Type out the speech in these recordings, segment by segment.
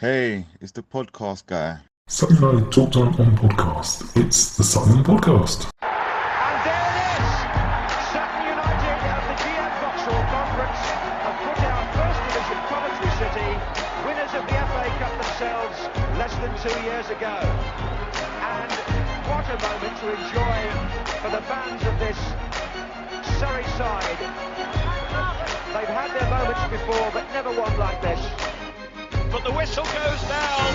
Hey, it's the podcast guy. Sutton United Talk Time on podcast. It's the Sutton Podcast. And there it is! Sutton United at the GM Vauxhall Conference have put out First Division Coventry City, winners of the FA Cup themselves less than 2 years ago. And what a moment to enjoy for the fans of this Surrey side. They've had their moments before, but never one like this. But the whistle goes down.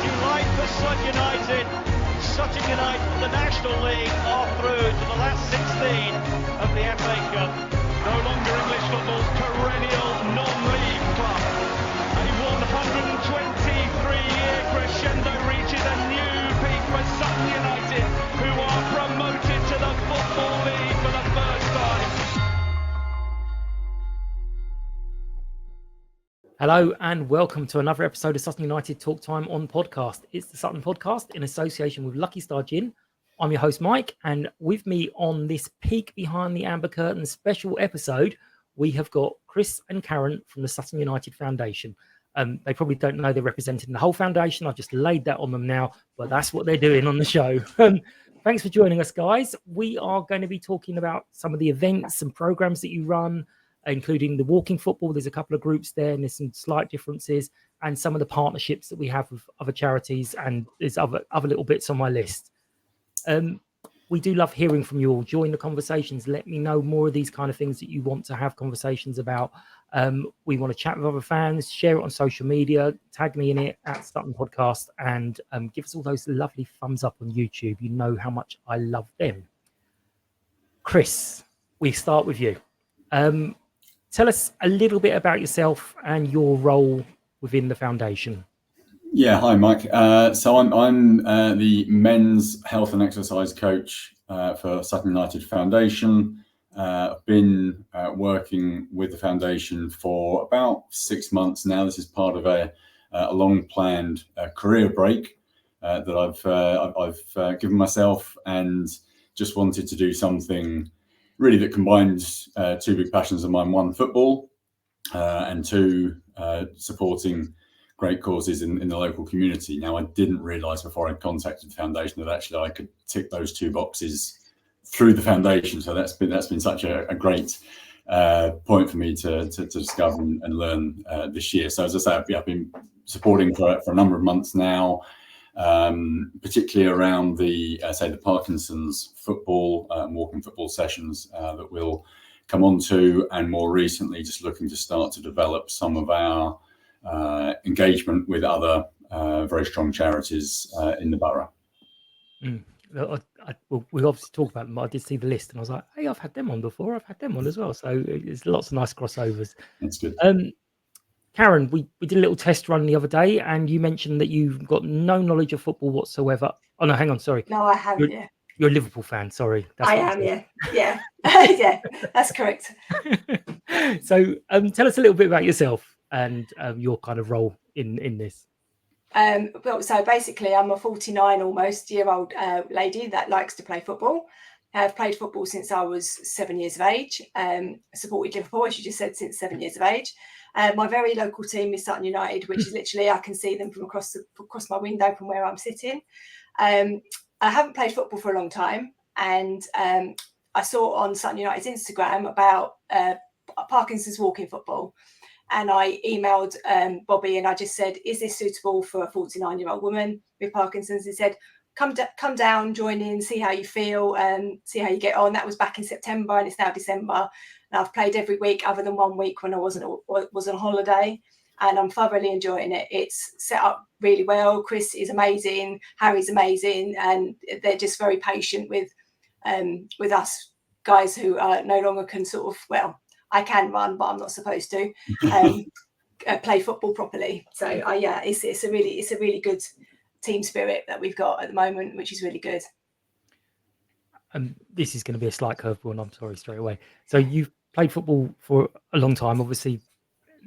Delight for Sutton United. Sutton United from the National League are through to the last 16 of the FA Cup. No longer English football's perennial non-league club. A 123-year crescendo reaches a new peak for Sutton United, who are promoted to the Football League for the first time. Hello and welcome to another episode of Sutton United Talk Time on podcast. It's the Sutton Podcast in association with Lucky Star Gin. I'm your host Mike, and with me on this peek behind the amber curtain special episode, we have got Chris and Karen from the Sutton United Foundation. They probably don't know they're representing the whole foundation. I've just laid that on them now, but that's what they're doing on the show. Thanks for joining us, guys. We are going to be talking about some of the events and programs that you run, including the walking football. There's a couple of groups there and there's some slight differences, and some of the partnerships that we have with other charities, and there's other little bits on my list. We do love hearing from you all. Join the conversations. Let me know more of these kind of things that you want to have conversations about. We want to chat with other fans, share it on social media, tag me in it at Sutton Podcast, and give us all those lovely thumbs up on YouTube. You know how much I love them. Chris, we start with you. Tell us a little bit about yourself and your role within the foundation. Yeah, hi Mike. So I'm the men's health and exercise coach for Sutton United Foundation. I've been working with the foundation for about 6 months now. This is part of a long planned career break that I've given myself, and just wanted to do something really that combines two big passions of mine: one, football, and two, supporting great causes in the local community. Now, I didn't realise before I contacted the foundation that actually I could tick those two boxes through the foundation. So that's been such a great point for me to discover and learn this year. So as I say, I've been supporting for a number of months now, particularly around the Parkinson's football and walking football sessions that we'll come on to, and more recently just looking to start to develop some of our engagement with other very strong charities in the borough. We obviously talked about them, but I did see the list and I was like, hey, I've had them on before. I've had them on as well. So there's lots of nice crossovers. That's good. Karen, we did a little test run the other day, and you mentioned that you've got no knowledge of football whatsoever. Oh, no, hang on, sorry. No, I have, yeah. You're a Liverpool fan, sorry. I am, yeah. Yeah, yeah, that's correct. So tell us a little bit about yourself and your kind of role in this. Well, so basically, I'm a 49 almost year old lady that likes to play football. I've played football since I was 7 years of age. Supported Liverpool, as you just said, since 7 years of age. My very local team is Sutton United, which is literally, I can see them from across my window from where I'm sitting. I haven't played football for a long time, and I saw on Sutton United's Instagram about Parkinson's walking football, and I emailed Bobby and I just said, is this suitable for a 49-year-old woman with Parkinson's? He said, come down, join in, see how you feel, see how you get on. That was back in September, and it's now December. And I've played every week other than 1 week when I was on holiday, and I'm thoroughly enjoying it. It's set up really well. Chris is amazing, Harry's amazing, and they're just very patient with us guys who no longer can sort of, well, I can run, but I'm not supposed to play football properly. So yeah, it's a really good team spirit that we've got at the moment, which is really good. This is going to be a slight curveball, and I'm sorry straight away. So you've played football for a long time. Obviously,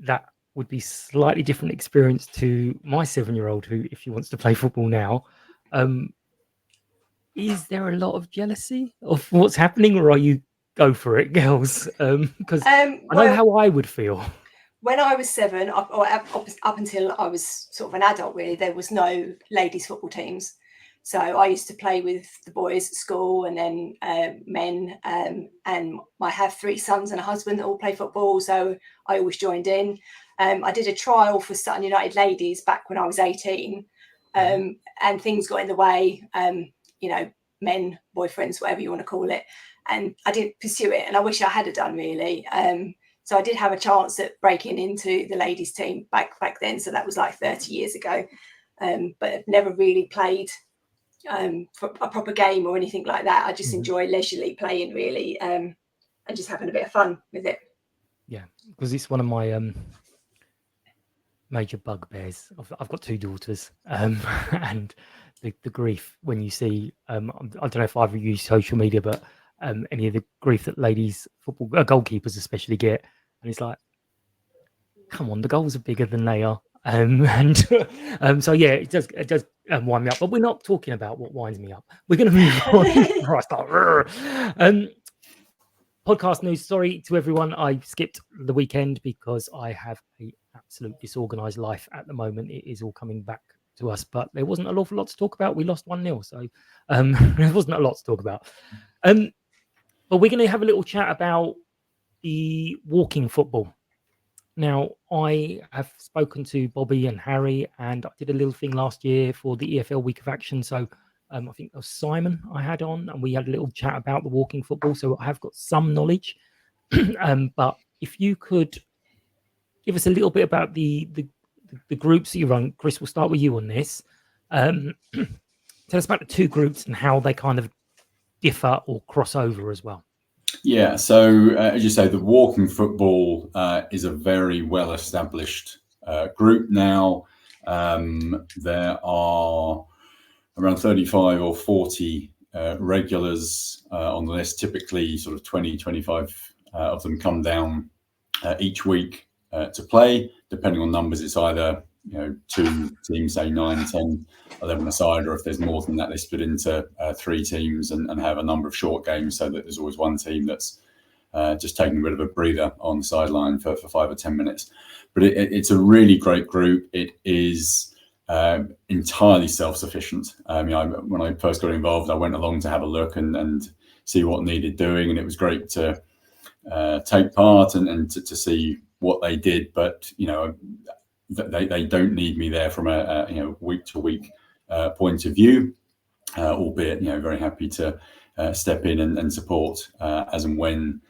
that would be slightly different experience to my 7-year-old, who, if he wants to play football now, is there a lot of jealousy of what's happening, or are you go for it, girls? Because I know how I would feel. when I was 7, up until I was sort of an adult, really, there was no ladies football teams. So I used to play with the boys at school, and then men. And I have 3 sons and a husband that all play football, so I always joined in. I did a trial for Sutton United ladies back when I was 18, and things got in the way. Men, boyfriends, whatever you want to call it, and I didn't pursue it. And I wish I had done, really. So I did have a chance at breaking into the ladies team back then. So that was like 30 years ago, but I've never really played for a proper game or anything like that. I just enjoy leisurely playing, really, and just having a bit of fun with it. Yeah, because it's one of my major bugbears. I've got 2 daughters, and the grief when you see, I don't know if either of you use social media, but any of the grief that ladies football goalkeepers especially get, and it's like, come on, the goals are bigger than they are. So yeah, it does wind me up, but we're not talking about what winds me up. We're going to move on before I start. Podcast news. Sorry to everyone, I skipped the weekend because I have a absolute disorganized life at the moment. It is all coming back to us, but there wasn't an awful lot to talk about. We lost 1-0, so there wasn't a lot to talk about. But we're going to have a little chat about the walking football. Now, I have spoken to Bobby and Harry, and I did a little thing last year for the EFL Week of Action. So I think it was Simon I had on, and we had a little chat about the walking football. So I have got some knowledge. But if you could give us a little bit about the groups that you run. Chris, we'll start with you on this. Tell us about the 2 groups and how they kind of differ or cross over as well. Yeah, so as you say, the walking football is a very well-established group now. There are around 35 or 40 regulars on the list. Typically, sort of 20, 25 of them come down each week to play. Depending on numbers, it's either 2 teams, say 9, 10, 11 aside, or if there's more than that, they split into 3 teams and have a number of short games, so that there's always one team that's just taking a bit of a breather on the sideline for 5 or 10 minutes. But it's a really great group. It is entirely self-sufficient. When I first got involved, I went along to have a look and see what needed doing, and it was great to take part and to see what they did. But they don't need me there from a week to week point of view, albeit very happy to step in and support as and when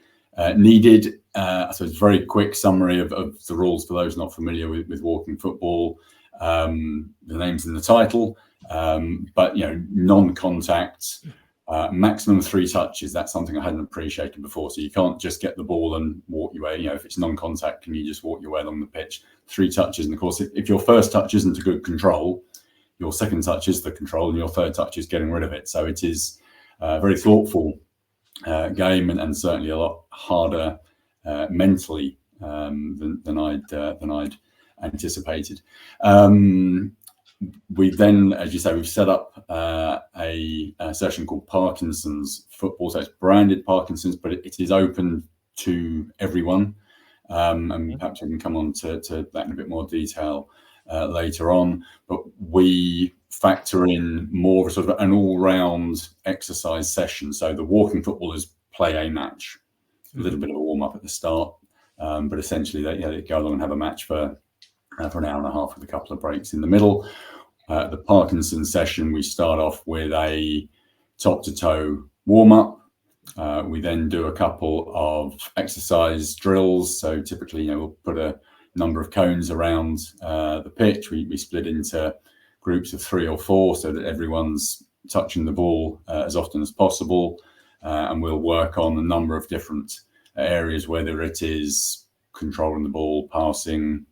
needed. So it's a very quick summary of the rules for those not familiar with walking football. The name's in the title, but non-contact, maximum 3 touches. That's something I hadn't appreciated before. So you can't just get the ball and walk your way. If it's non-contact, can you just walk your way along the pitch? 3 touches, and of course, if your first touch isn't a good control, your second touch is the control, and your third touch is getting rid of it. So it is a very thoughtful game, and certainly a lot harder mentally than I'd anticipated. We then, as you say, we've set up a session called Parkinson's football. So it's branded Parkinson's, but it is open to everyone. And perhaps we can come on to that in a bit more detail later on. But we factor in more of a sort of an all-round exercise session. So the walking footballers play a match, a little bit of a warm-up at the start, but essentially they go along and have a match for an hour and a half with a couple of breaks in the middle. The Parkinson session, we start off with a top-to-toe warm-up. We then do a couple of exercise drills. So typically, we'll put a number of cones around the pitch. We split into groups of 3 or 4 so that everyone's touching the ball as often as possible. And we'll work on a number of different areas, whether it is controlling the ball, passing,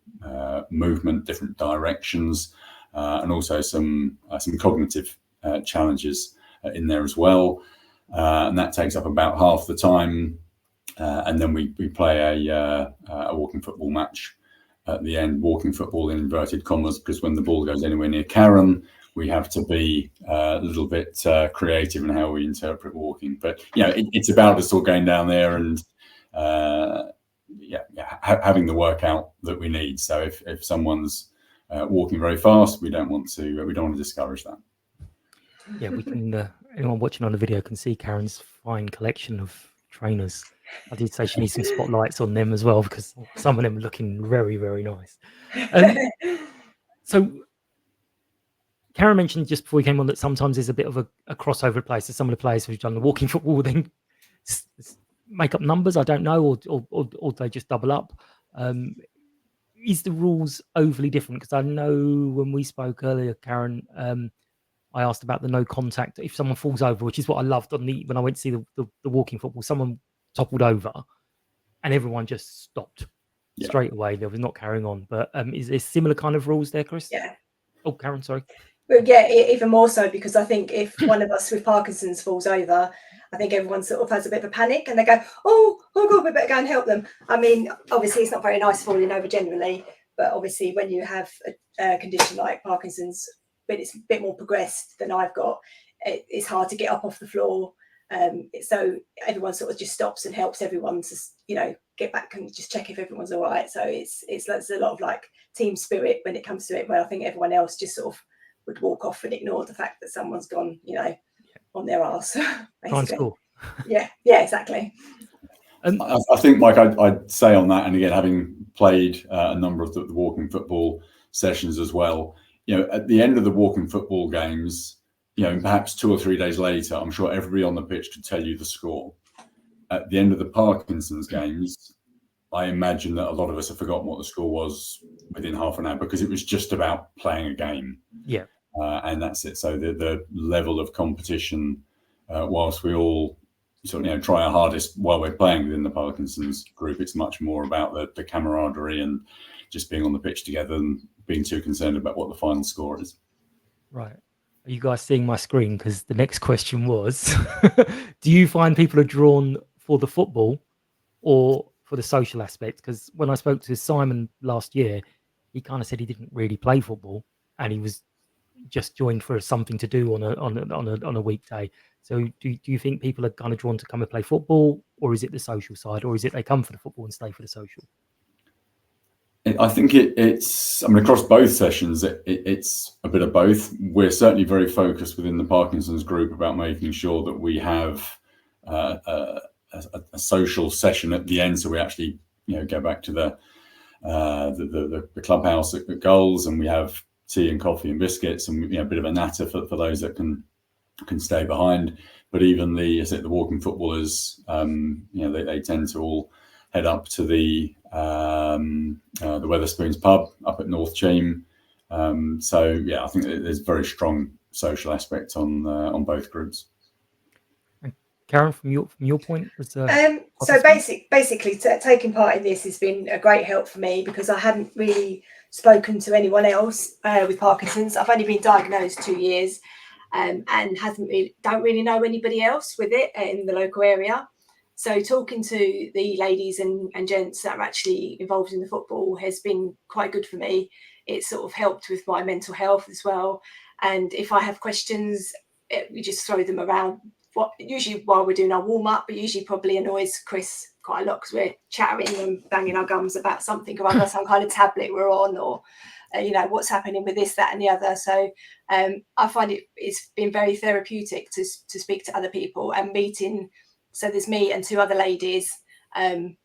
movement, different directions, and also some cognitive challenges in there as well. And that takes up about half the time. And then we play a walking football match at the end, walking football in inverted commas, because when the ball goes anywhere near Karen, we have to be a little bit creative in how we interpret walking. But, it's about us all going down there and having the workout that we need. So if someone's walking very fast, we don't want to discourage that. Yeah, we can. Anyone watching on the video can see Karen's fine collection of trainers. I did say she needs some spotlights on them as well, because some of them are looking very, very nice. So Karen mentioned just before we came on that sometimes there's a bit of a crossover place. So some of the players who've done the walking football then make up numbers. I don't know, or they just double up. Is the rules overly different? Because I know when we spoke earlier, Karen, I asked about the no contact. If someone falls over, which is what I loved when I went to see the walking football, someone toppled over and everyone just stopped straight away. They were not carrying on. But is there similar kind of rules there, Chris? Yeah. Oh, Karen, sorry. Well, yeah, even more so, because I think if one of us with Parkinson's falls over, I think everyone sort of has a bit of a panic and they go, oh God, we better go and help them. I mean, obviously it's not very nice falling over generally, but obviously when you have a condition like Parkinson's, but it's a bit more progressed than I've got, it's hard to get up off the floor. So everyone sort of just stops and helps everyone to, get back and just check if everyone's all right. So there's a lot of like team spirit when it comes to it, where I think everyone else just sort of would walk off and ignore the fact that someone's gone, on their arse. Cool. Yeah, exactly. I think, Mike, I'd say on that, and again, having played a number of the walking football sessions as well, at the end of the walking football games, perhaps 2 or 3 days later, I'm sure everybody on the pitch could tell you the score. At the end of the Parkinson's games, I imagine that a lot of us have forgotten what the score was within half an hour, because it was just about playing a game. Yeah. And that's it. So the level of competition, whilst we all sort of try our hardest while we're playing within the Parkinson's group, it's much more about the camaraderie and just being on the pitch together and being too concerned about what the final score is. Right. Are you guys seeing my screen? Because the next question was, do you find people are drawn for the football or for the social aspect? Because when I spoke to Simon last year, he kind of said he didn't really play football and he was just joined for something to do on a weekday. So do you think people are kind of drawn to come and play football, or is it the social side, or is it they come for the football and stay for the social? I think it's across both sessions, it's a bit of both. We're certainly very focused within the Parkinson's group about making sure that we have a social session at the end, so we actually go back to the clubhouse at goals, and we have tea and coffee and biscuits, and a bit of a natter for those that can stay behind. But even the walking footballers, they tend to all head up to the Wetherspoons pub up at North Cheam. So I think there's very strong social aspect on both groups. Karen, from your point, so basically taking part in this has been a great help for me, because I hadn't really spoken to anyone else with Parkinson's. I've only been diagnosed 2 years, and don't really know anybody else with it in the local area. So talking to the ladies and gents that are actually involved in the football has been quite good for me. It's sort of helped with my mental health as well. And if I have questions, we just throw them around. Usually while we're doing our warm-up, but usually probably annoys Chris quite a lot because we're chattering and banging our gums about something or other, some kind of tablet we're on, or what's happening with this, that and the other. So I find it's been very therapeutic to speak to other people and meeting. So there's me and 2 other ladies, and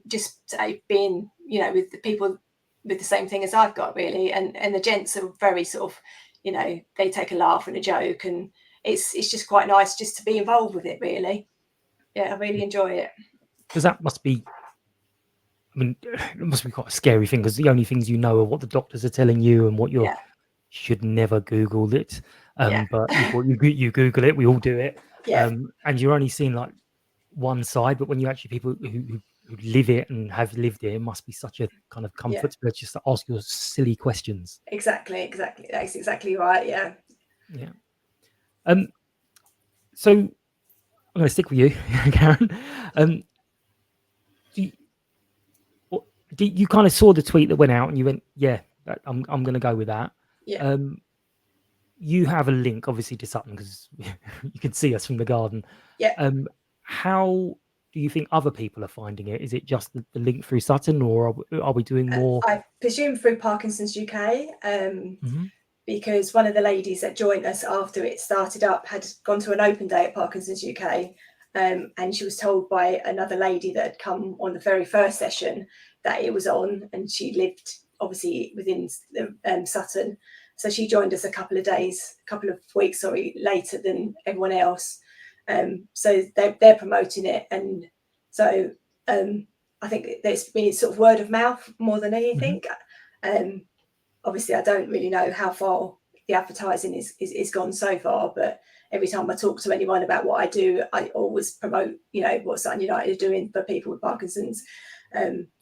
just being with the people with the same thing as I've got, really. And the gents are very sort of they take a laugh and a joke, and it's just quite nice just to be involved with it, really. I really enjoy it. Because that must be, it must be quite a scary thing, because the only things are what the doctors are telling you and what you should never Google it. But you Google it, we all do it. And you're only seeing like one side, but when you actually people who live it and have lived it must be such a kind of comfort to just ask your silly questions. Exactly. That's exactly right. Yeah. So I'm going to stick with you, Karen. You kind of saw the tweet that went out and you went, I'm going to go with that. You have a link obviously to Sutton because you can see us from the garden. How do you think other people are finding it? Is it just the link through Sutton, or are we doing more? I presume through Parkinson's UK, because one of the ladies that joined us after it started up had gone to an open day at Parkinson's UK, and she was told by another lady that had come on the very first session that it was on, and she lived obviously within Sutton. So she joined us a couple of weeks later than everyone else. So they're promoting it, and so I think there's been sort of word of mouth more than anything. Obviously, I don't really know how far the advertising is gone so far, but every time I talk to anyone about what I do, I always promote, what Sutton United are doing for people with Parkinson's,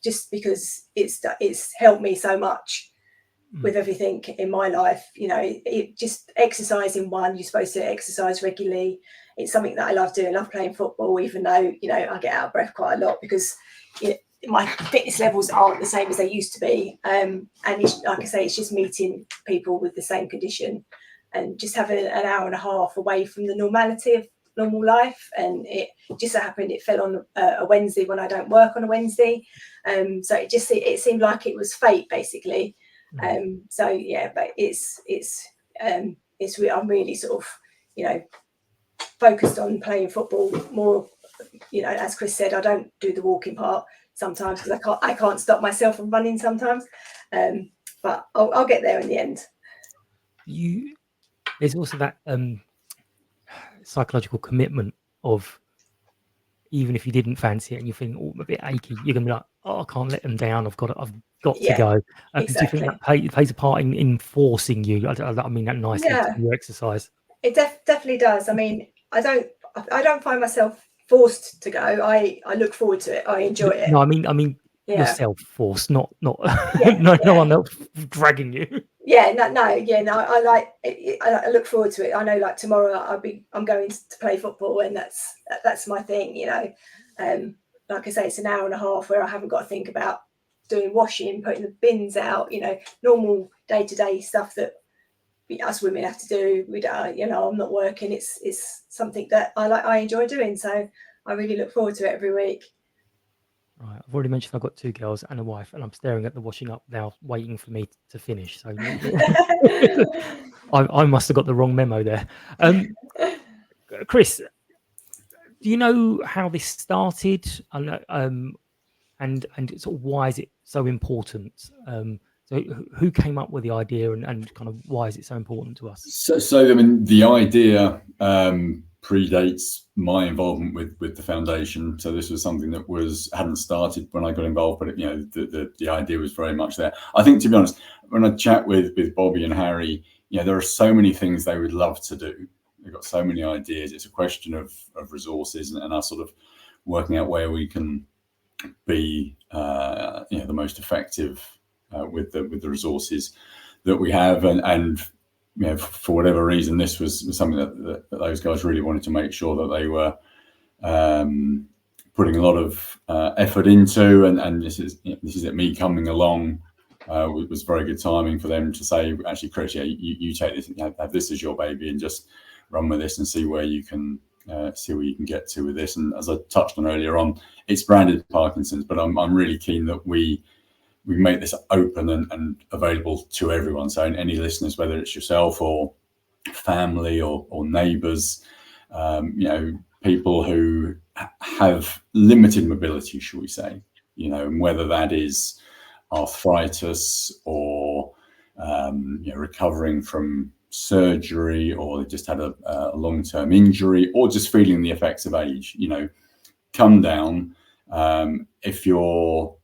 just because it's helped me so much with everything in my life. It just exercising you're supposed to exercise regularly. It's something that I love doing. I love playing football, even though, I get out of breath quite a lot because my fitness levels aren't the same as they used to be. And it's, like I say, it's just meeting people with the same condition and just having an hour and a half away from the normality of normal life. And it just so happened it fell on a Wednesday when I don't work on a Wednesday. So it seemed like it was fate, basically. So yeah, but I'm really sort of, focused on playing football more. As Chris said, I don't do the walking part sometimes because I can't stop myself from running sometimes. But I'll get there in the end. There's also that psychological commitment of, even if you didn't fancy it and you think, oh, I'm a bit achy, you're gonna be like, oh, I can't let them down. I've got to go. Exactly. Do you think that plays a part in forcing you? I mean that nicely, to do your exercise. It definitely does. I mean, I don't find myself forced to go. I look forward to it. I enjoy it. No, I mean yourself forced, not no one else dragging you. I look forward to it. I know, like tomorrow I'm going to play football, and that's my thing. Like I say, it's an hour and a half where I haven't got to think about doing washing, putting the bins out, normal day-to-day stuff that us women have to do. I'm not working. It's something that I enjoy doing, so I really look forward to it every week. Right, I've already mentioned I've got 2 girls and a wife, and I'm staring at the washing up now, waiting for me to finish. So I must have got the wrong memo there. Chris, do you know how this started, and sort of why is it so important? So who came up with the idea, and kind of why is it so important to us? So I mean, the idea predates my involvement with the foundation. So this was something that hadn't started when I got involved, but the idea was very much there. I think, to be honest, when I chat with Bobby and Harry, there are so many things they would love to do. They've got so many ideas. It's a question of resources and us sort of working out where we can be the most effective with the resources that we have, and for whatever reason, this was something that those guys really wanted to make sure that they were putting a lot of effort into, and this is it, me coming along. It was very good timing for them to say, actually, Chris, you take this, have this as your baby, and just run with this and see where you can get to with this. And as I touched on earlier on, it's branded Parkinson's, but I'm really keen that we make this open and available to everyone. So any listeners, whether it's yourself or family or neighbours, people who have limited mobility, shall we say, and whether that is arthritis or recovering from surgery, or they just had a long-term injury, or just feeling the effects of age, come down. If you're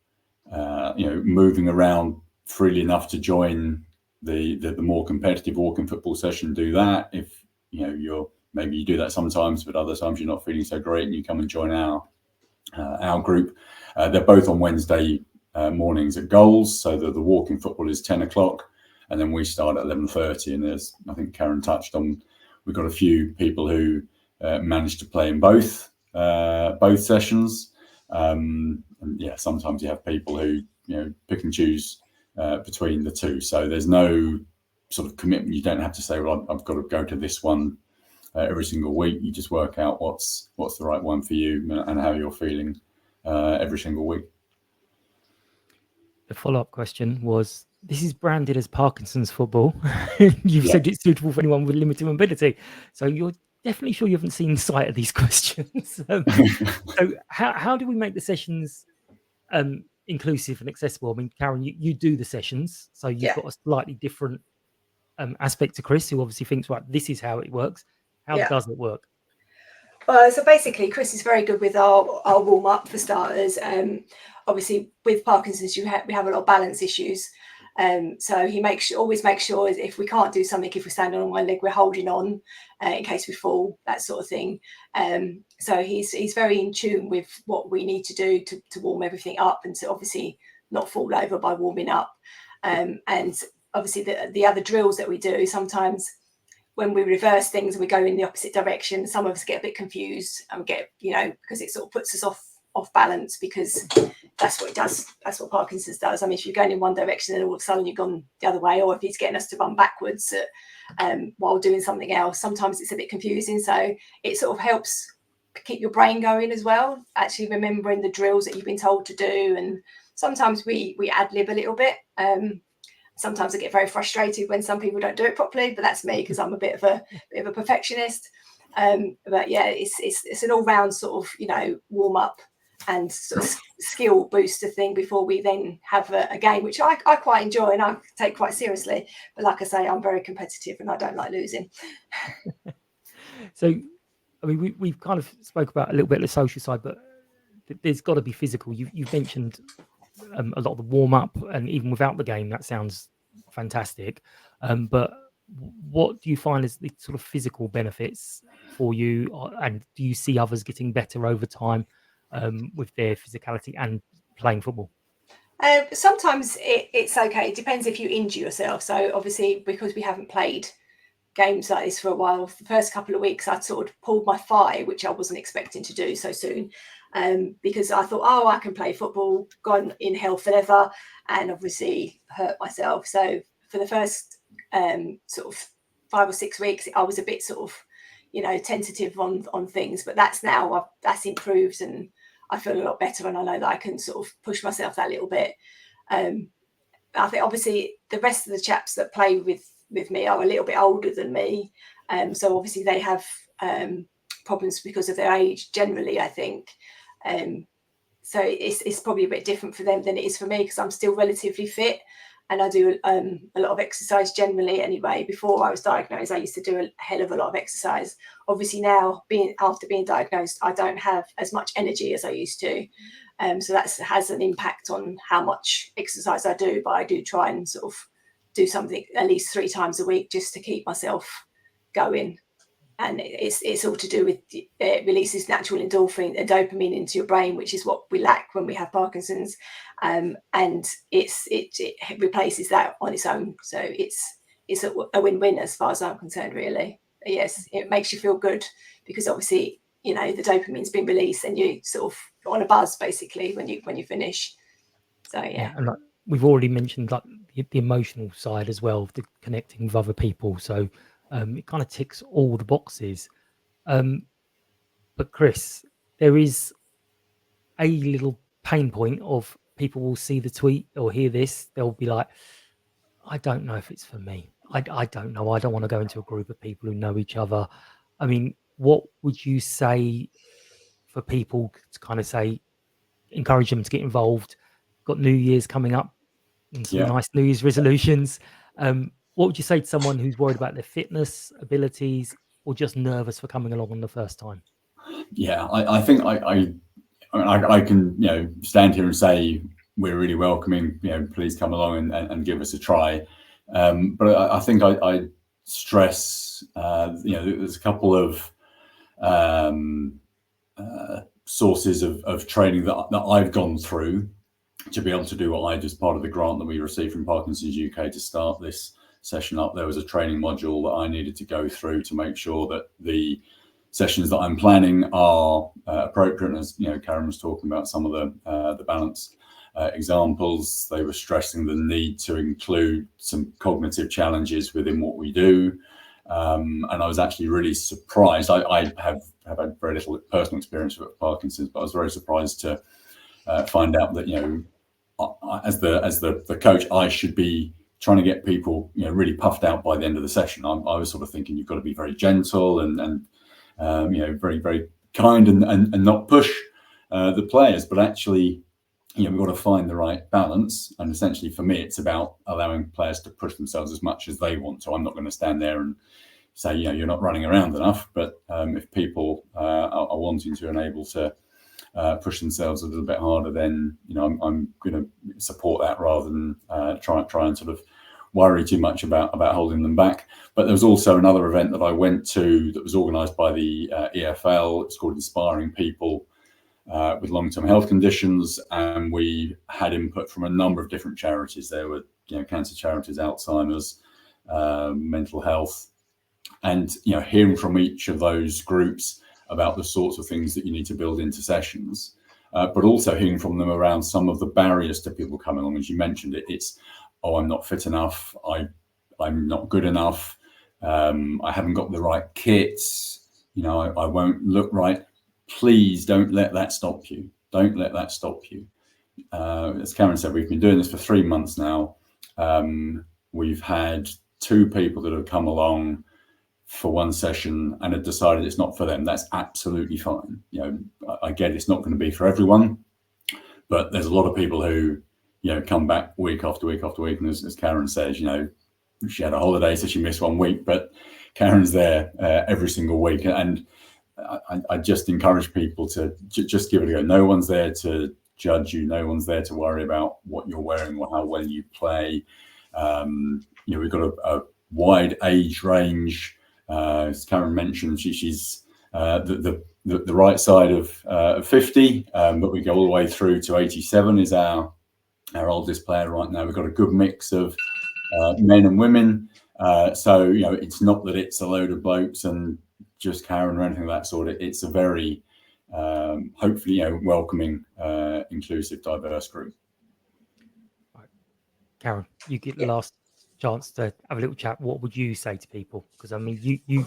moving around freely enough to join the more competitive walking football session, do that. If maybe you do that sometimes, but other times you're not feeling so great and you come and join our group. They're both on Wednesday mornings at Goals, so the walking football is 10 o'clock, and then we start at 11:30. And there's, I think Karen touched on, we've got a few people who manage to play in both sessions. And sometimes you have people who pick and choose between the two. So there's no sort of commitment. You don't have to say, well, I've got to go to this one every single week. You just work out what's the right one for you and how you're feeling every single week. The follow-up question was, this is branded as Parkinson's football. You've said it's suitable for anyone with limited mobility. So you're definitely sure you haven't seen sight of these questions. So how do we make the sessions inclusive and accessible? I mean, Karen, you do the sessions, so you've got a slightly different aspect to Chris, who obviously thinks, right, this is how it works. How does it work? So basically, Chris is very good with our warm-up for starters. Obviously, with Parkinson's, we have a lot of balance issues. So he always makes sure if we can't do something, if we're standing on one leg, we're holding on in case we fall, that sort of thing. So he's very in tune with what we need to do to warm everything up and to obviously not fall over by warming up. And obviously the other drills that we do, sometimes when we reverse things and we go in the opposite direction, some of us get a bit confused and get, because it sort of puts us off balance, because that's what it does. That's what Parkinson's does. I mean, if you're going in one direction and all of a sudden you've gone the other way, or if he's getting us to run backwards while doing something else, sometimes it's a bit confusing. So it sort of helps keep your brain going as well, actually remembering the drills that you've been told to do. And sometimes we ad-lib a little bit. Sometimes I get very frustrated when some people don't do it properly, but that's me because I'm a bit of a perfectionist. But yeah, it's an all-round sort of warm up and sort of skill booster thing before we then have a game, which I quite enjoy and I take quite seriously. But like I say, I'm very competitive and I don't like losing. So, I mean, we've kind of spoke about a little bit of the social side, but there's got to be physical. You've mentioned a lot of the warm up, and even without the game, that sounds fantastic. But what do you find is the sort of physical benefits for you, and do you see others getting better over time with their physicality and playing football? Sometimes it's okay. It depends if you injure yourself. So obviously, because we haven't played games like this for a while, the first couple of weeks I sort of pulled my thigh, which I wasn't expecting to do so soon, because I thought, I can play football, gone in health forever, and obviously hurt myself. So for the first sort of 5 or 6 weeks, I was a bit sort of tentative on things, but that's improved and I feel a lot better, and I know that I can sort of push myself that little bit. I think obviously the rest of the chaps that play with me are a little bit older than me, so obviously they have problems because of their age generally, I think. So it's probably a bit different for them than it is for me, because I'm still relatively fit and I do a lot of exercise generally anyway. Before I was diagnosed, I used to do a hell of a lot of exercise. Obviously now, after being diagnosed, I don't have as much energy as I used to. So that has an impact on how much exercise I do, but I do try and sort of do something at least 3 times a week just to keep myself going. And it's all to do with it releases natural endorphin and dopamine into your brain, which is what we lack when we have Parkinson's, and it replaces that on its own. So it's a win-win as far as I'm concerned, really. But yes, it makes you feel good because obviously the dopamine's been released and you sort of on a buzz basically when you finish. So yeah. And like we've already mentioned, like the emotional side as well, the connecting with other people. So it kind of ticks all the boxes. But Chris, there is a little pain point of people will see the tweet or hear this. They'll be like, I don't know if it's for me. I don't know. I don't want to go into a group of people who know each other. I mean, what would you say for people to kind of encourage them to get involved? Got New Year's coming up and some nice New Year's resolutions. What would you say to someone who's worried about their fitness abilities or just nervous for coming along on the first time? Yeah, I think I can stand here and say we're really welcoming. Please come along and give us a try. But I think I stress. There's a couple of sources of training that I've gone through to be able to do what I did as part of the grant that we received from Parkinson's UK to start this session up. There was a training module that I needed to go through to make sure that the sessions that I'm planning are appropriate. And as Karen was talking about some of the balance examples, they were stressing the need to include some cognitive challenges within what we do. And I was actually really surprised. I have had very little personal experience with Parkinson's, but I was very surprised to find out that, as the coach, I should be trying to get people, really puffed out by the end of the session. I was sort of thinking you've got to be very gentle and very, very kind and not push the players, but actually, we've got to find the right balance. And essentially for me, it's about allowing players to push themselves as much as they want. So I'm not going to stand there and say, you're not running around enough. But if people are wanting to and able to push themselves a little bit harder, then, I'm going to support that rather than try and sort of worry too much about holding them back. But there was also another event that I went to that was organised by the EFL. It's called Inspiring People with Long-Term Health Conditions, and we had input from a number of different charities. There were cancer charities, Alzheimer's, mental health, and hearing from each of those groups about the sorts of things that you need to build into sessions, but also hearing from them around some of the barriers to people coming along. As you mentioned, it's I'm not fit enough, I'm not good enough, I haven't got the right kits, I won't look right. Please don't let that stop you. Don't let that stop you. As Karen said, we've been doing this for 3 months now. We've had 2 people that have come along for one session and have decided it's not for them. That's absolutely fine. I get it's not going to be for everyone, but there's a lot of people who, come back week after week after week. And as Karen says, she had a holiday, so she missed 1 week, but Karen's there every single week. And I just encourage people to just give it a go. No one's there to judge you. No one's there to worry about what you're wearing or how well you play. We've got a wide age range. As Karen mentioned, she's the right side of 50, but we go all the way through to 87 is our oldest player right now. We've got a good mix of men and women. So, it's not that it's a load of blokes and just Karen or anything of that sort. It's a very, hopefully, welcoming, inclusive, diverse group. Right. Karen, you get the last chance to have a little chat. What would you say to people? Because I mean, you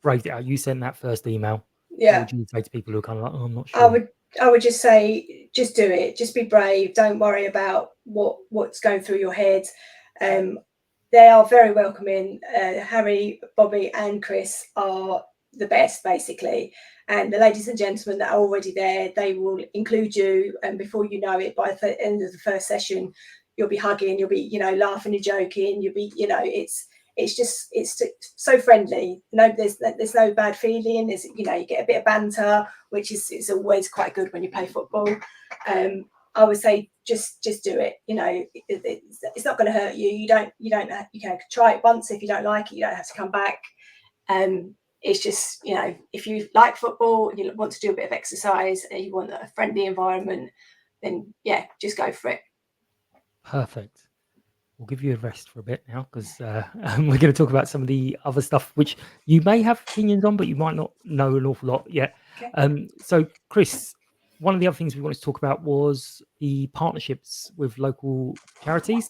braved it out. You sent that first email. Yeah. What would you say to people who are kind of like, oh, I'm not sure? I would just say, just do it. Just be brave. Don't worry about what's going through your head. They are very welcoming. Harry, Bobby, and Chris are the best, basically. And the ladies and gentlemen that are already there, they will include you. And before you know it, by the end of the first session, you'll be hugging, you'll be, laughing and joking. You'll be, it's so friendly. There's no bad feeling. There's, you get a bit of banter, which is always quite good when you play football. I would say just do it. It's not going to hurt you. You can try it once. If you don't like it, you don't have to come back. It's just, if you like football, you want to do a bit of exercise and you want a friendly environment, then just go for it. Perfect. We'll give you a rest for a bit now because we're going to talk about some of the other stuff which you may have opinions on, but you might not know an awful lot yet. Okay. So, Chris, one of the other things we wanted to talk about was the partnerships with local charities.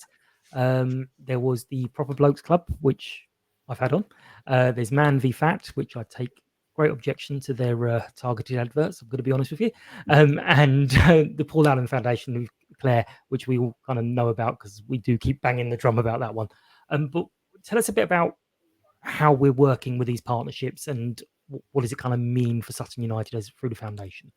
There was the Proper Blokes Club, which I've had on. There's Man v Fat, which I take great objection to their targeted adverts. I'm going to be honest with you. And the Paul Allen Foundation with Claire, which we all kind of know about because we do keep banging the drum about that one. But tell us a bit about how we're working with these partnerships and what does it kind of mean for Sutton United through the foundation?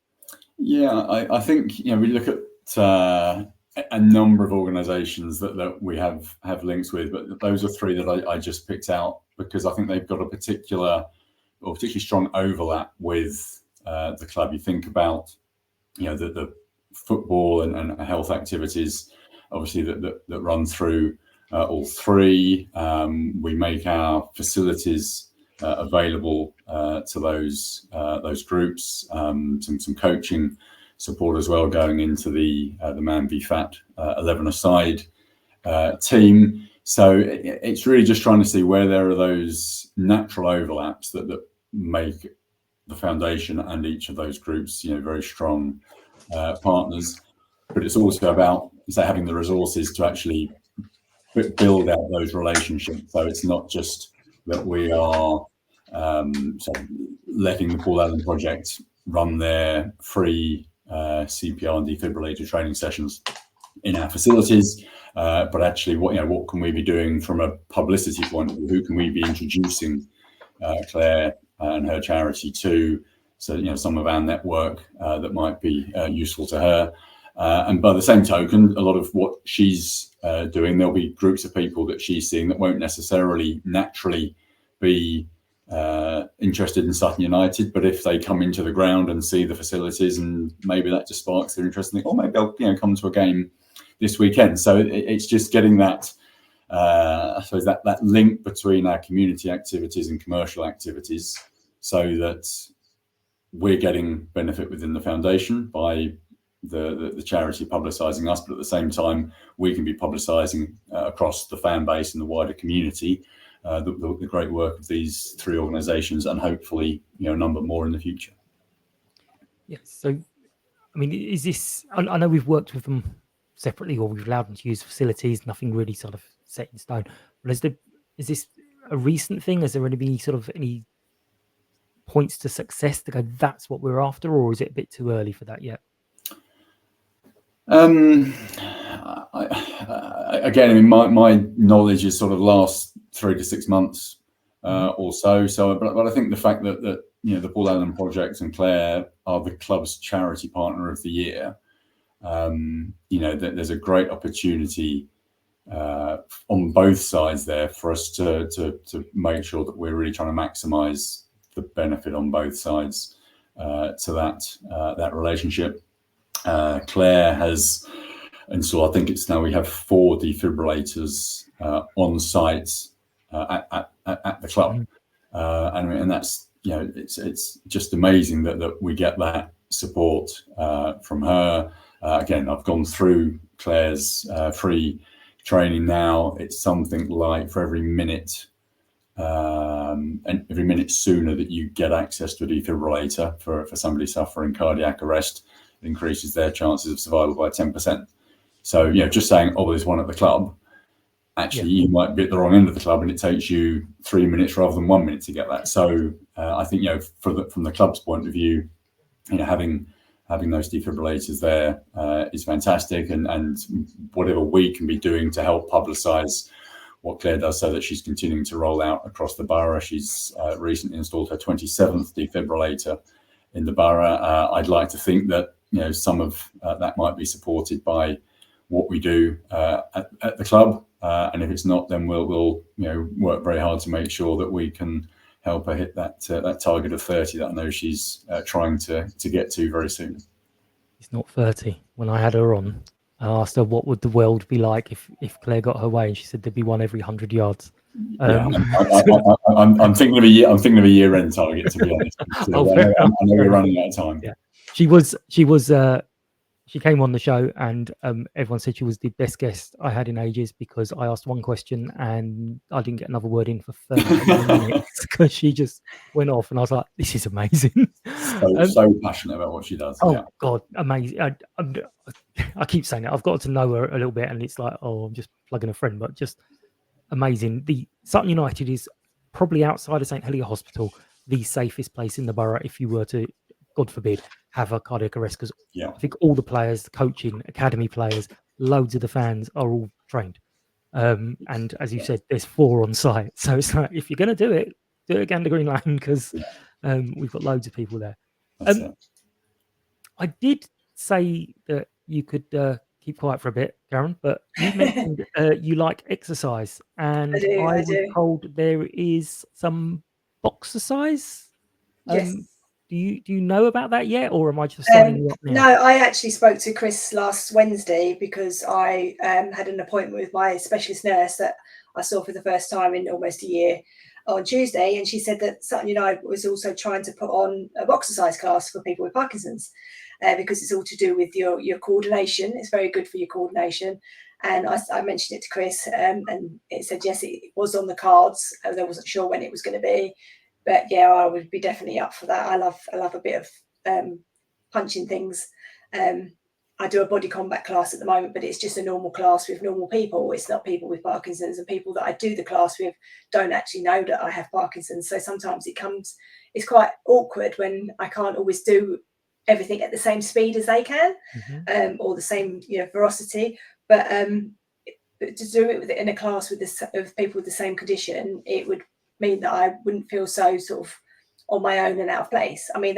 Yeah, I think we look at a number of organisations that we have links with, but those are 3 that I just picked out because I think they've got a particularly strong overlap with the club. You think about the football and health activities, obviously that run through all 3. We make our facilities available to those groups, some coaching support as well going into the Man v Fat 11-a-side team. So it's really just trying to see where there are those natural overlaps that make the foundation and each of those groups very strong partners. But it's also about having the resources to actually build out those relationships. So it's not just that we are so letting the Paul Allen Project run their free CPR and defibrillator training sessions in our facilities. But actually, what can we be doing from a publicity point of view? Who can we be introducing Claire and her charity to? So, some of our network that might be useful to her. And by the same token, a lot of what she's doing, there'll be groups of people that she's seeing that won't necessarily naturally be interested in Sutton United, but if they come into the ground and see the facilities, and maybe that just sparks their interest, and think, maybe I'll come to a game this weekend. So it's just getting that, I suppose, that link between our community activities and commercial activities, so that we're getting benefit within the foundation by the charity publicising us, but at the same time we can be publicising across the fan base and the wider community the great work of these three organisations, and hopefully a number more in the future. Yeah. So, I mean, is this? I know we've worked with them separately, or we've allowed them to use facilities. Nothing really sort of set in stone. But is this a recent thing? Has there really been any points to success to go, that's what we're after, or is it a bit too early for that yet? Again, I mean, my knowledge is sort of last 3 to 6 months or so. But I think the fact that the Paul Allen Project and Claire are the club's charity partner of the year, there's a great opportunity on both sides there for us to make sure that we're really trying to maximise the benefit on both sides to that relationship. Claire has, and so I think it's now we have 4 defibrillators on site at the club, and that's it's just amazing that we get that support from her. Again, I've gone through Claire's free training now. It's something like for every minute. And every minute sooner that you get access to a defibrillator for somebody suffering cardiac arrest, it increases their chances of survival by 10%. So, just saying, there's one at the club, actually you might be at the wrong end of the club and it takes you 3 minutes rather than 1 minute to get that. So I think, from the club's point of view, having those defibrillators there is fantastic, and whatever we can be doing to help publicise what Claire does, so that she's continuing to roll out across the borough. She's recently installed her 27th defibrillator in the borough. I'd like to think that some of that might be supported by what we do at the club, and if it's not, then we'll work very hard to make sure that we can help her hit that target of 30 that I know she's trying to get to very soon. It's not 30. When I had her on, I asked her what would the world be like if Claire got her way, and she said there'd be one every 100 yards. I'm thinking of a year. I'm thinking of a year-end target, to be honest. I know we're running out of time. Yeah, she came on the show, and everyone said she was the best guest I had in ages, because I asked one question and I didn't get another word in for 30 minutes because she just went off, and I was like, this is amazing. So passionate about what she does. God, amazing. I keep saying it. I've got to know her a little bit, and it's like, I'm just plugging a friend, but just amazing. The Sutton United is probably, outside of St Helier Hospital, the safest place in the borough if you were to, God forbid, have a cardiac arrest, because I think all the players, the coaching, academy players, loads of the fans are all trained. And as you said, there's 4 on site. So it's like, if you're going to do it again to Green Lane, because we've got loads of people there. I did say that you could keep quiet for a bit, Karen, but you mentioned you like exercise, and I was told there is some boxercise. Yes. Do you know about that yet, or am I just signing you up now? No, I actually spoke to Chris last Wednesday, because I had an appointment with my specialist nurse that I saw for the first time in almost a year on Tuesday, and she said that Sutton United was also trying to put on a boxercise class for people with Parkinson's, because it's all to do with your coordination. It's very good for your coordination. And I mentioned it to Chris, and it said yes, it was on the cards. I wasn't sure when it was going to be. But yeah, I would be definitely up for that. I love a bit of punching things. I do a body combat class at the moment, but it's just a normal class with normal people. It's not people with Parkinson's, and people that I do the class with don't actually know that I have Parkinson's. So sometimes it's quite awkward when I can't always do everything at the same speed as they can, or the same, ferocity. But to do it in a class with people with the same condition, it would mean that I wouldn't feel so sort of on my own and out of place. I mean,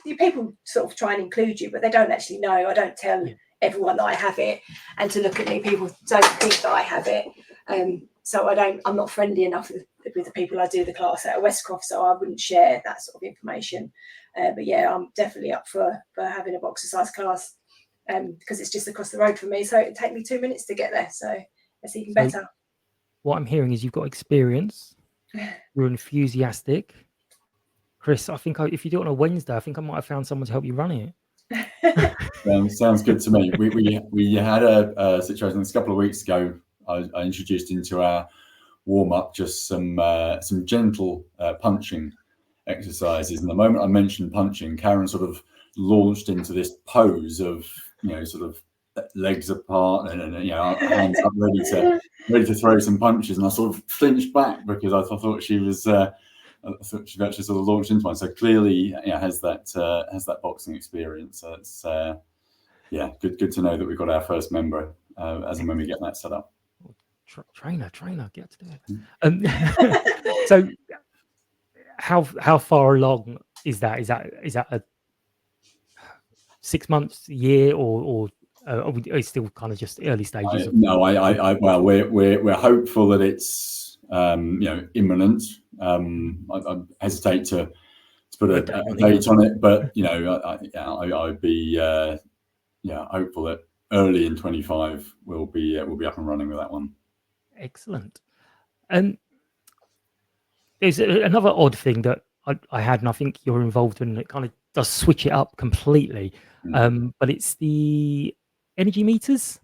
people sort of try and include you, but they don't actually know. I don't tell everyone that I have it, and to look at me, people don't think that I have it. So I'm not friendly enough with the people I do the class at Westcroft, so I wouldn't share that sort of information. But yeah, I'm definitely up for having a boxercise class, because it's just across the road from me, so it'd take me 2 minutes to get there. So it's even better. What I'm hearing is you've got experience, you're enthusiastic. Chris, I think if you do it on a Wednesday, I think I might have found someone to help you run it. Sounds good to me. We had a situation a couple of weeks ago. I introduced into our warm up just some gentle punching exercises, and the moment I mentioned punching, Karen sort of launched into this pose of sort of legs apart and hands up, ready to throw some punches, and I sort of flinched back because I thought she was. I thought she'd actually sort of launched into one. So clearly, has that boxing experience. So it's good to know that we've got our first member as and when we get that set up. Trainer, get to do it. So, how far along is that? Is that a 6 months, a year, or are we still kind of just early stages? Well, we're hopeful that it's imminent. I hesitate to put a date on it, but I'd be hopeful that early in 25 we'll be up and running with that one. Excellent. There's another odd thing that I had, and I think you're involved in. It kind of does switch it up completely, but it's the energy meters.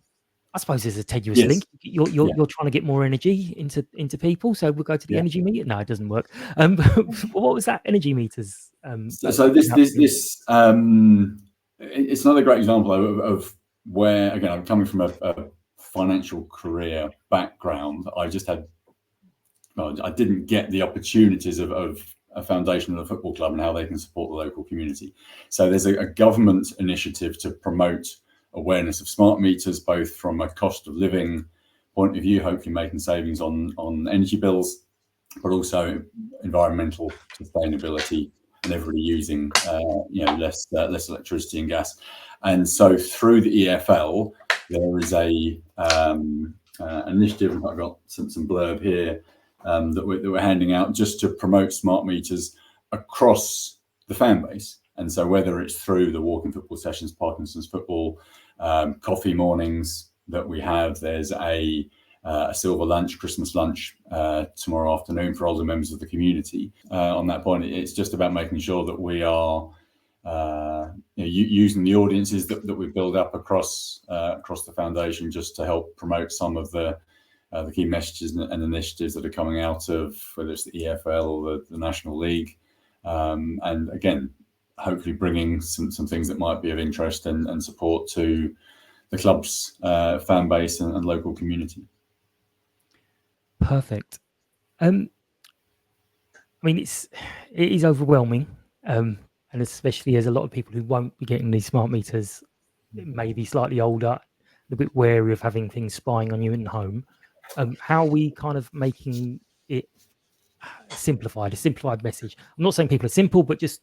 I suppose there's a tenuous link. You're trying to get more energy into people, so we'll go to the energy meter. No, it doesn't work. What was that energy meters? So this it's another great example of where, again, I'm coming from a financial career background. I didn't get the opportunities of a foundation and a football club and how they can support the local community. So there's a government initiative to promote awareness of smart meters, both from a cost of living point of view, hopefully making savings on energy bills, but also environmental sustainability and everybody using less electricity and gas. And so through the EFL, there is a initiative, and I've got some blurb here that we're handing out just to promote smart meters across the fan base. And so whether it's through the walking football sessions, Parkinson's football, coffee mornings that we have, there's a silver lunch, Christmas lunch tomorrow afternoon for older members of the community. On that point, it's just about making sure that we are using the audiences that we build up across the foundation just to help promote some of the key messages and initiatives that are coming out of whether it's the EFL or the National League, and again, hopefully bringing some things that might be of interest and support to the club's fan base and local community. Perfect. I mean, it is overwhelming, and especially as a lot of people who won't be getting these smart meters, maybe slightly older, a bit wary of having things spying on you in home. How are we kind of making it a simplified message? I'm not saying people are simple, but just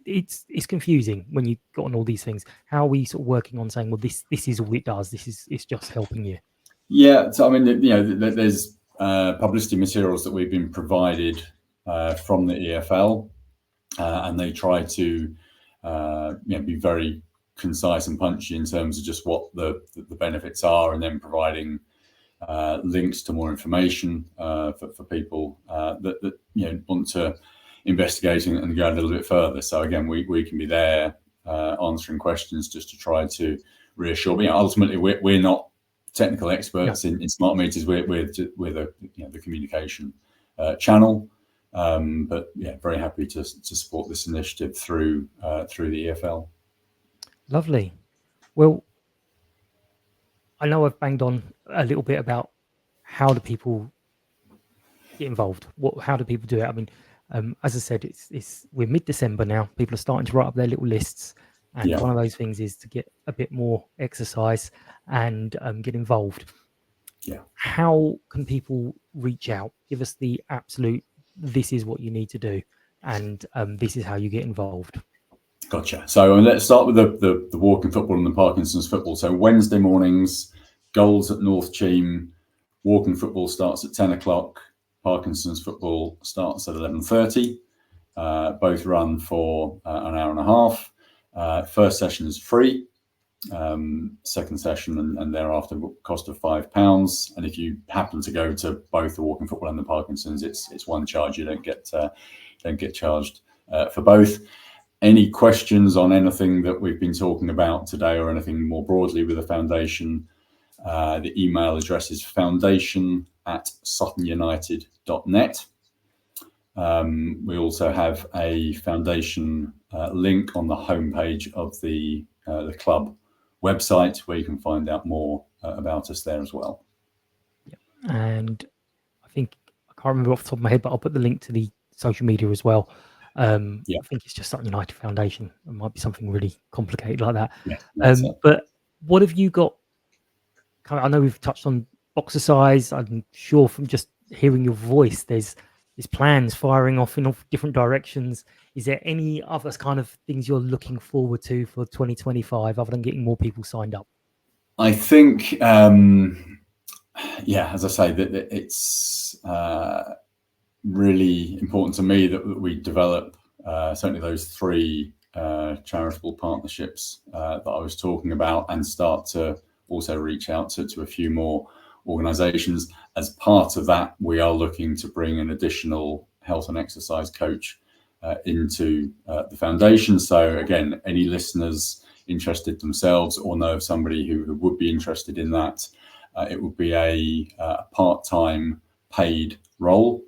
it's confusing when you've got on all these things. How are we sort of working on saying, well, this is all it does. It's just helping you. Yeah. So I mean, there's publicity materials that we've been provided from the EFL, and they try to be very concise and punchy in terms of just what the benefits are, and then providing links to more information for people that want to investigate and go a little bit further. So again, we can be there answering questions just to try to reassure. But ultimately, we're not technical experts in smart meters. We're the communication channel. But very happy to support this initiative through the EFL. Lovely. Well, I know I've banged on a little bit about how do people get involved. How do people do it? I mean, as I said, we're mid-December now. People are starting to write up their little lists, and Yeah. one of those things is to get a bit more exercise and get involved. Yeah. How can people reach out? Give us the absolute, this is what you need to do, and this is how you get involved. Gotcha. So let's start with the walking football and the Parkinson's football. So Wednesday mornings, goals at North Cheam. Walking football starts at 10 o'clock. Parkinson's football starts at 11:30. Both run for an hour and a half. First session is free. Second session and thereafter cost of £5. And if you happen to go to both the walking football and the Parkinson's, it's one charge. You don't get charged for both. Any questions on anything that we've been talking about today or anything more broadly with the foundation, the email address is foundation@suttonunited.net. We also have a foundation link on the homepage of the club website where you can find out more about us there as well. And I think, I can't remember off the top of my head, but I'll put the link to the social media as well. I think it's just Sutton United Foundation. It might be something really complicated like that. Yeah, but what have you got? I know we've touched on boxer size. I'm sure from just hearing your voice, there's plans firing off in all different directions. Is there any other kind of things you're looking forward to for 2025 other than getting more people signed up? I think, as I say, that it's really important to me that we develop certainly those three charitable partnerships that I was talking about, and start to also reach out to a few more organisations. As part of that, we are looking to bring an additional health and exercise coach into the foundation. So again, any listeners interested themselves or know of somebody who would be interested in that, it would be a part-time paid role.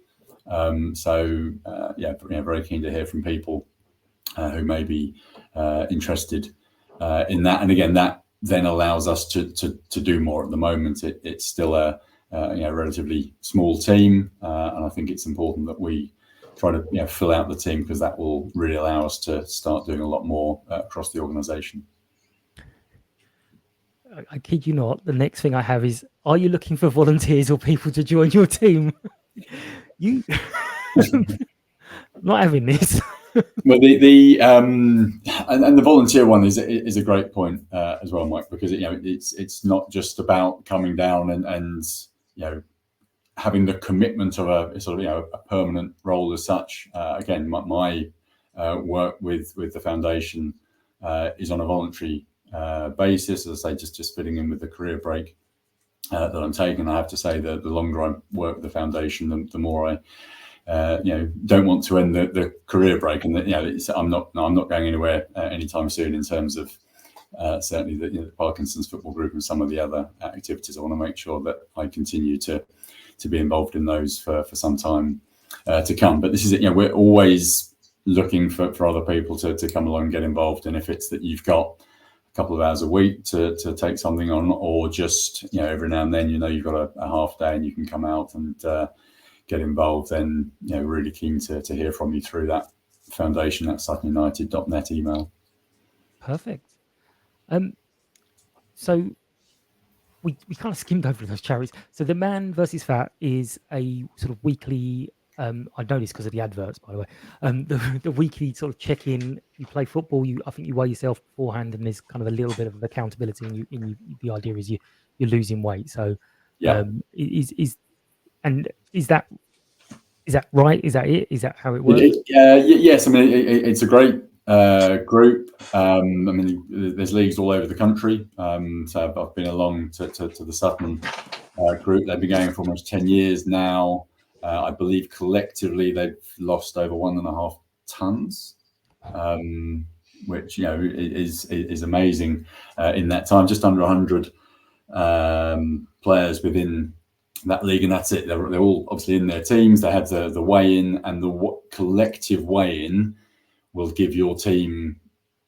Very keen to hear from people who may be interested in that. And again, that then allows us to do more. At the moment, it's still a relatively small team, and I think it's important that we try to fill out the team, because that will really allow us to start doing a lot more across the organisation. I kid you not. The next thing I have is: are you looking for volunteers or people to join your team? You not having this. Well, the volunteer one is a great point as well, Mike, because it's not just about coming down and having the commitment of a sort of a permanent role as such. Again, my work with the foundation is on a voluntary basis, as I say, just fitting in with the career break that I'm taking. I have to say that the longer I work with the foundation, the more I don't want to end the career break, and I'm not going anywhere anytime soon in terms of certainly the Parkinson's football group and some of the other activities. I want to make sure that I continue to be involved in those for some time to come. But this is it. We're always looking for other people to come along and get involved. And if it's that you've got a couple of hours a week to take something on, or just every now and then you've got a half day and you can come out and get involved, then really keen to hear from you through that foundation at suttonunited.net email. Perfect. So we kind of skimmed over those charities. So the Man versus Fat is a sort of weekly, I know this because of the adverts, by the way, the weekly sort of check-in. You play football, I think you weigh yourself beforehand, and there's kind of a little bit of accountability, and the idea is you're losing weight. So is that right? Is that it? Is that how it works? Yes. I mean, it's a great group. I mean, there's leagues all over the country. So I've been along to the Sutton group. They've been going for almost 10 years now. I believe collectively they've lost over 1.5 tons, which is amazing in that time. Just under 100 players within that league, and that's it. They're all obviously in their teams. They have the weigh-in, and the collective weigh-in will give your team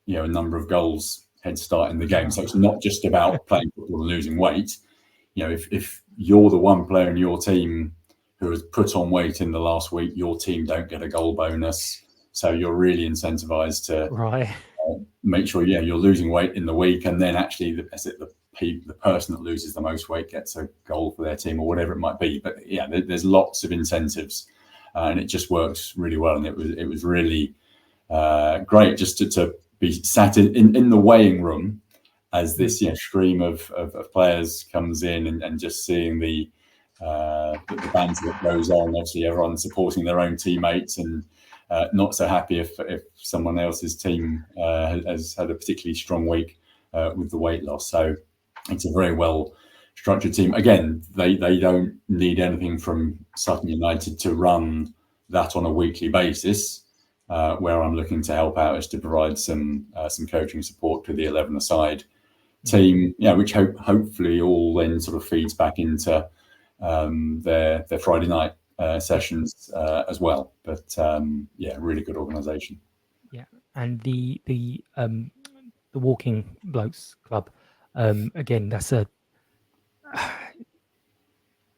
a number of goals head start in the game. So it's not just about playing football and losing weight. You know, if you're the one player in your team who has put on weight in the last week, your team don't get a goal bonus. So you're really incentivized to make sure, you're losing weight in the week, and then actually the person that loses the most weight gets a goal for their team or whatever it might be. But there's lots of incentives, and it just works really well. And it was really great just to be sat in the weighing room as this stream of players comes in, and just seeing the banter that goes on. Obviously, everyone supporting their own teammates, and not so happy if someone else's team has had a particularly strong week with the weight loss. So it's a very well structured team. Again, they don't need anything from Sutton United to run that on a weekly basis. Where I'm looking to help out is to provide some coaching support to the 11-a-side team, which hopefully all then sort of feeds back into their Friday night sessions as well. But really good organisation. Yeah, and the Walking Blokes Club, again, that's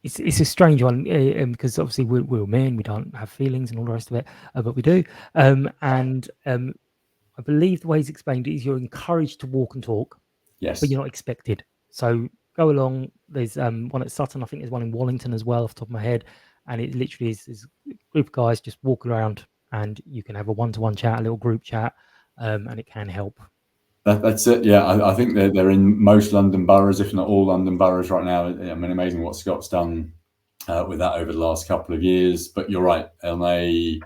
it's a strange one because obviously we're men, we don't have feelings and all the rest of it, but we do. I believe the way he's explained it is you're encouraged to walk and talk, yes, but you're not expected. So go along. There's one at Sutton, I think there's one in Wallington as well, off the top of my head, and it literally is a group of guys just walk around, and you can have a one-to-one chat, a little group chat, and it can help. That's it. Yeah, I think they're in most London boroughs, if not all London boroughs right now. I mean, amazing what Scott's done with that over the last couple of years. But you're right, on a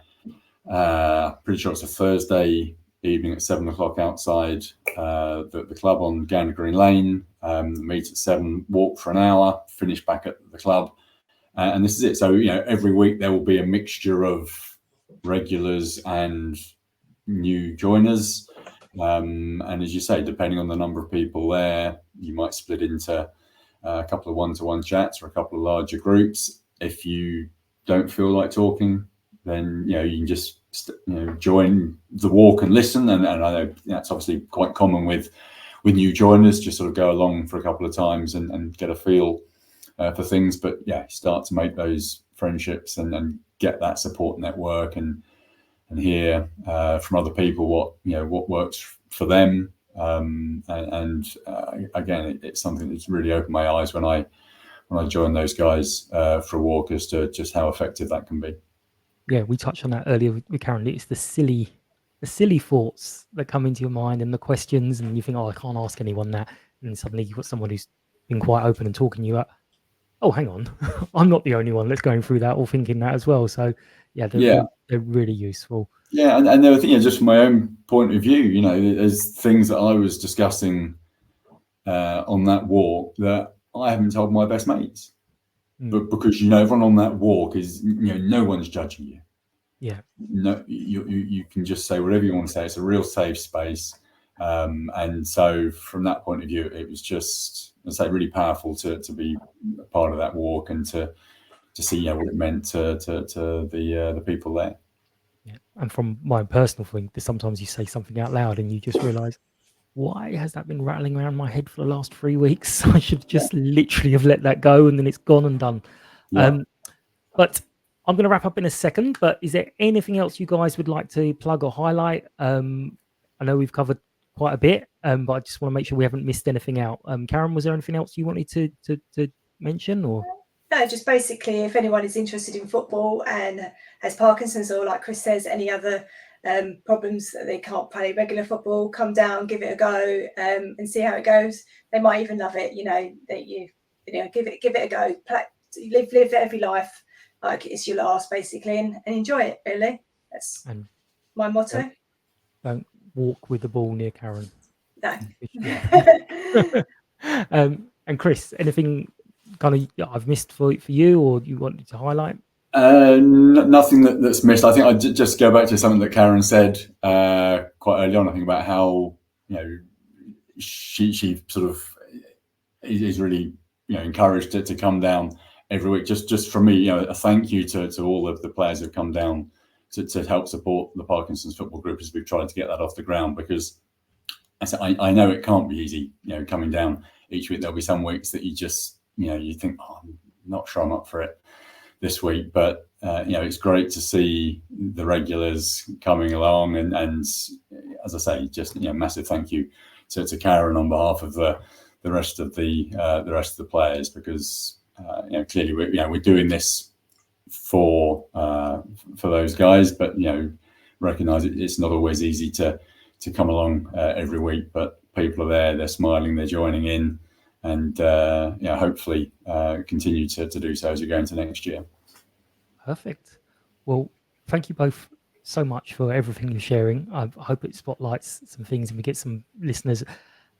pretty sure it's a Thursday evening at 7 o'clock outside the club on Gander Green Lane. Meet at 7, walk for an hour, finish back at the club, and this is it. So every week there will be a mixture of regulars and new joiners. And as you say, depending on the number of people there, you might split into a couple of one-to-one chats or a couple of larger groups. If you don't feel like talking, then you can just join the walk and listen. And I know that's obviously quite common with new joiners, just sort of go along for a couple of times and get a feel for things. But start to make those friendships and get that support network and hear from other people what works for them, again, it's something that's really opened my eyes when I joined those guys for a walk as to just how effective that can be. Yeah, we touched on that earlier with Karen. It's the silly thoughts that come into your mind and the questions, and you think, I can't ask anyone that, and then suddenly you've got someone who's been quite open and talking to you. Oh, hang on, I'm not the only one that's going through that or thinking that as well. So they're really useful. Yeah, and there were things, just from my own point of view, there's things that I was discussing on that walk that I haven't told my best mates, but because everyone on that walk is no one's judging you. Yeah, no, you can just say whatever you want to say. It's a real safe space, and so from that point of view, it was just, I'd say, really powerful to be a part of that walk and to see what it meant to the people there. Yeah, and from my personal thing, sometimes you say something out loud and you just realise, why has that been rattling around my head for the last 3 weeks? I should just literally have let that go, and then it's gone and done. Yeah. But I'm going to wrap up in a second. But is there anything else you guys would like to plug or highlight? I know we've covered quite a bit, but I just want to make sure we haven't missed anything out. Karen, was there anything else you wanted to mention, or? No, just basically, if anyone is interested in football and has Parkinson's, or like Chris says, any other problems that they can't play regular football, come down, give it a go, and see how it goes. They might even love it. That you give it a go. Live every life like it's your last, basically, and enjoy it. Really, that's my motto. Don't walk with the ball near Karen. No. And Chris, anything kind of I've missed for you, or you wanted to highlight? Nothing that's missed. I think I'd just go back to something that Karen said quite early on. I think about how she sort of is really encouraged to come down every week. Just from me, a thank you to all of the players who've come down to help support the Parkinson's football group as we've tried to get that off the ground, because I know it can't be easy, coming down each week. There'll be some weeks that you just, you think, oh, I'm not sure I'm up for it this week, but it's great to see the regulars coming along, and as I say, just massive thank you to Karen on behalf of the rest of the players, because clearly we're doing this for those guys, but recognise it's not always easy to come along every week, but people are there, they're smiling, they're joining in, and hopefully continue to do so as we go into next year. Perfect. Well, thank you both so much for everything you're sharing. I hope it spotlights some things and we get some listeners.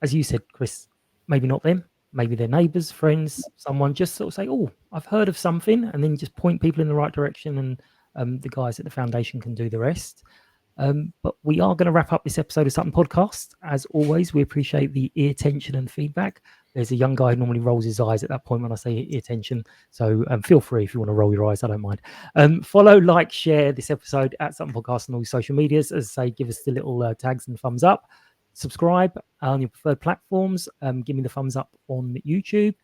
As you said, Chris, maybe not them, maybe their neighbours, friends, someone, just sort of say, oh, I've heard of something, and then just point people in the right direction, and the guys at the foundation can do the rest. But we are going to wrap up this episode of Sutton Podcast. As always, we appreciate the ear tension and feedback. There's a young guy who normally rolls his eyes at that point when I say ear tension. So feel free if you want to roll your eyes. I don't mind. Follow, like, share this episode at Sutton Podcast on all your social medias. As I say, give us the little tags and thumbs up. Subscribe on your preferred platforms. Give me the thumbs up on YouTube.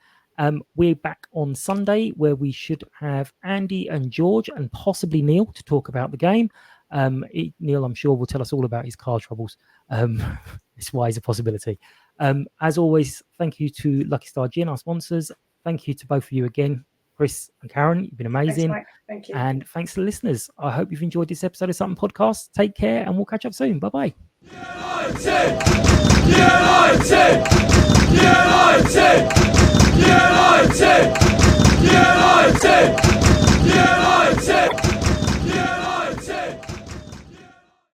We're back on Sunday, where we should have Andy and George and possibly Neil to talk about the game. Neil, I'm sure, will tell us all about his car troubles. It's why it's a possibility. As always, thank you to Lucky Star Gin, our sponsors. Thank you to both of you again, Chris and Karen. You've been amazing. Thanks, Mike. Thank you. And thanks to the listeners. I hope you've enjoyed this episode of Sutton Podcast. Take care, and we'll catch up soon. Bye-bye. United!